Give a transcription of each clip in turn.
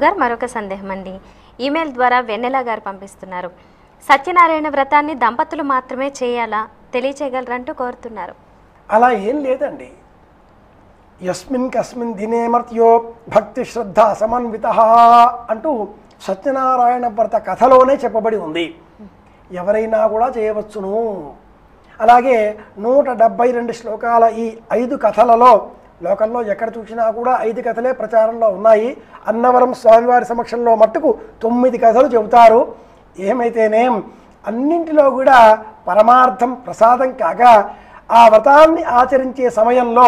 గారు మరొక సందేహం అండి. ఈమెయిల్ ద్వారా వెన్నెల గారు పంపిస్తున్నారు. సత్యనారాయణ వ్రతాన్ని దంపతులు మాత్రమే చేయాలా, తెలియచేయగలరంటూ కోరుతున్నారు. అలా ఏం లేదండి. యస్మిన్ కస్మిన్ దినే మర్త్యో భక్తి శ్రద్ధ సమన్విత అంటూ సత్యనారాయణ వ్రత కథలోనే చెప్పబడి ఉంది. ఎవరైనా కూడా చేయవచ్చును. అలాగే 172 శ్లోకాల ఈ 5 కథలలో లోకంలో ఎక్కడ చూసినా కూడా 5 కథలే ప్రచారంలో ఉన్నాయి. అన్నవరం స్వామివారి సమక్షంలో మట్టుకు 9 కథలు చెబుతారు. ఏమైతేనేం అన్నింటిలో కూడా పరమార్థం ప్రసాదం కాగా ఆ వ్రతాన్ని ఆచరించే సమయంలో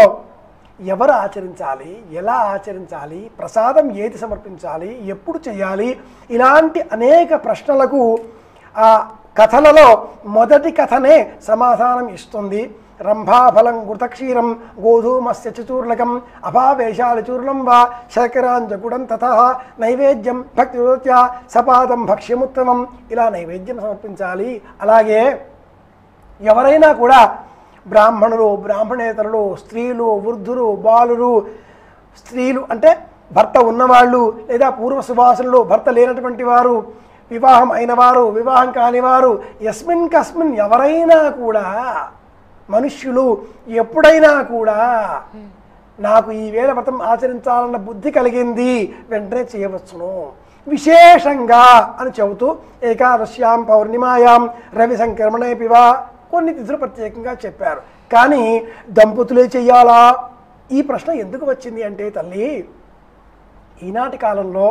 ఎవరు ఆచరించాలి, ఎలా ఆచరించాలి, ప్రసాదం ఏది సమర్పించాలి, ఎప్పుడు చేయాలి, ఇలాంటి అనేక ప్రశ్నలకు ఆ కథలలో మొదటి కథనే సమాధానం ఇస్తుంది. రంభాఫలం ఘృతక్షీరం గోధూమస్య చతూర్ణకం అభావేశాలి చూర్ణం వా శర్కరాంజగుడం తథా నైవేద్యం భక్తివృత్యా సపాదం భక్ష్యముత్తమం, ఇలా నైవేద్యం సమర్పించాలి. అలాగే ఎవరైనా కూడా బ్రాహ్మణులు, బ్రాహ్మణేతరులు, స్త్రీలు, వృద్ధులు, బాలురు, స్త్రీలు అంటే భర్త ఉన్నవాళ్ళు లేదా పూర్వ సువాసనలు, భర్త లేనటువంటి వారు, వివాహం అయిన వారు, వివాహం కానివారు, యస్మిన్ కస్మిన్ ఎవరైనా కూడా మనుష్యులు ఎప్పుడైనా కూడా నాకు ఈ వేళ వ్రతం ఆచరించాలన్న బుద్ధి కలిగింది వెంటనే చేయవచ్చును. విశేషంగా అని చెబుతూ ఏకాదశ్యాం పౌర్ణిమాయాం రవి సంక్రమణే పివా కొన్ని తిథులు ప్రత్యేకంగా చెప్పారు. కానీ దంపతులే చెయ్యాలా? ఈ ప్రశ్న ఎందుకు వచ్చింది అంటే తల్లి, ఈనాటి కాలంలో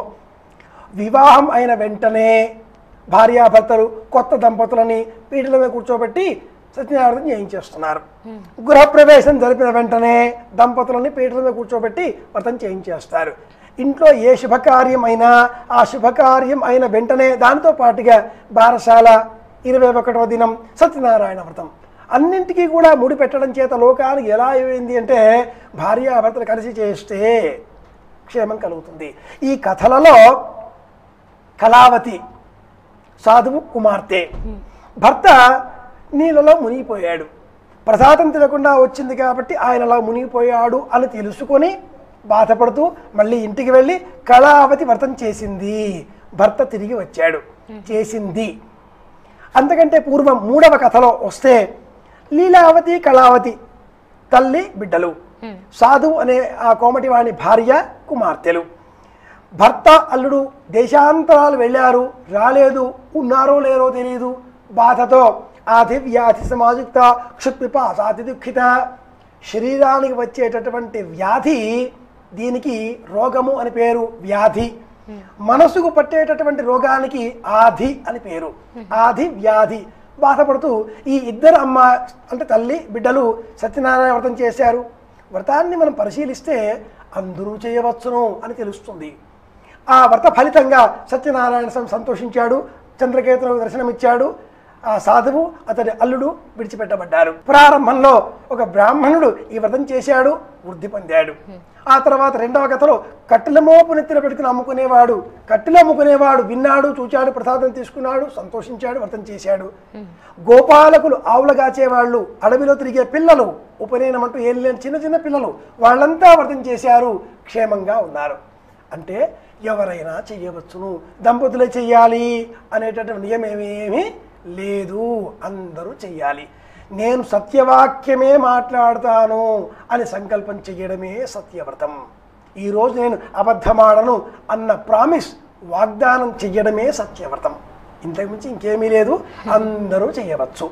వివాహం అయిన వెంటనే భార్యాభర్తలు కొత్త దంపతులని పీటల మీద కూర్చోబెట్టి సత్యనారాయణ చేయించేస్తున్నారు. గృహప్రవేశం జరిపిన వెంటనే దంపతులని పీటల మీద కూర్చోబెట్టి వ్రతం చేయించేస్తారు. ఇంట్లో ఏ శుభకార్యం అయినా ఆ శుభకార్యం అయిన వెంటనే దానితో పాటుగా బారసాల, 21వ దినం సత్యనారాయణ వ్రతం, అన్నింటికీ కూడా ముడి పెట్టడం చేత లోకానికి ఎలా అయింది అంటే భార్యాభర్తలు కలిసి చేస్తే క్షేమం కలుగుతుంది. ఈ కథలలో కళావతి సాధువు కుమార్తె భర్త నీళ్ళలో మునిగిపోయాడు, ప్రసాదం తినకుండా వచ్చింది కాబట్టి ఆయనలా మునిగిపోయాడు అని తెలుసుకొని బాధపడుతూ మళ్ళీ ఇంటికి వెళ్ళి కళావతి వ్రతం చేసింది. భర్త తిరిగి వచ్చాడు, చేసింది. అంతకంటే పూర్వం 3వ కథలో వస్తే లీలావతి, కళావతి తల్లి బిడ్డలు, సాధువు అనే ఆ కోమటివాణి భార్య కుమార్తెలు. భర్త అల్లుడు దేశాంతరాలు వెళ్ళారు, రాలేదు, ఉన్నారో లేరో తెలియదు. బాధతో ఆది వ్యాధి సమాయుక్త క్షుత్పిపాసాతి దుఃఖిత, శరీరానికి వచ్చేటటువంటి వ్యాధి, దీనికి రోగము అని పేరు వ్యాధి. మనసుకు పట్టేటటువంటి రోగానికి ఆది అని పేరు, ఆది వ్యాధి. బాధపడుతూ ఈ ఇద్దరు అమ్మ అంటే తల్లి బిడ్డలు సత్యనారాయణ వ్రతం చేశారు. వ్రతాన్ని మనం పరిశీలిస్తే అందరూ చేయవచ్చును అని తెలుస్తుంది. ఆ వ్రత ఫలితంగా సత్యనారాయణ సంతోషించాడు, చంద్రకేతులకు దర్శనమిచ్చాడు. ఆ సాధువు అతడి అల్లుడు విడిచిపెట్టబడ్డారు. ప్రారంభంలో ఒక బ్రాహ్మణుడు ఈ వ్రతం చేశాడు, వృద్ధి పొందాడు. ఆ తర్వాత 2వ కథలో కట్టెల మోపు నెత్తిన పెట్టుకుని అమ్ముకునేవాడు, కట్టెలు అమ్ముకునేవాడు విన్నాడు, చూచాడు, ప్రసాదం తీసుకున్నాడు, సంతోషించాడు, వ్రతం చేశాడు. గోపాలకులు, ఆవులు కాచేవాళ్ళు, అడవిలో తిరిగే పిల్లలు, ఉపనయనం అంటూ ఏం లేని చిన్న చిన్న పిల్లలు, వాళ్ళంతా వ్రతం చేశారు, క్షేమంగా ఉన్నారు. అంటే ఎవరైనా చెయ్యవచ్చును, దంపతులే చెయ్యాలి అనేటటువంటి నియమేమీ లేదు, అందరూ చెయ్యాలి. నేను సత్యవాక్యమే మాట్లాడతాను అని సంకల్పం చెయ్యడమే సత్యవ్రతం. ఈరోజు నేను అబద్ధమాడను అన్న ప్రామిస్, వాగ్దానం చెయ్యడమే సత్యవ్రతం. ఇంతకుమించి ఇంకేమీ లేదు, అందరూ చెయ్యవచ్చు.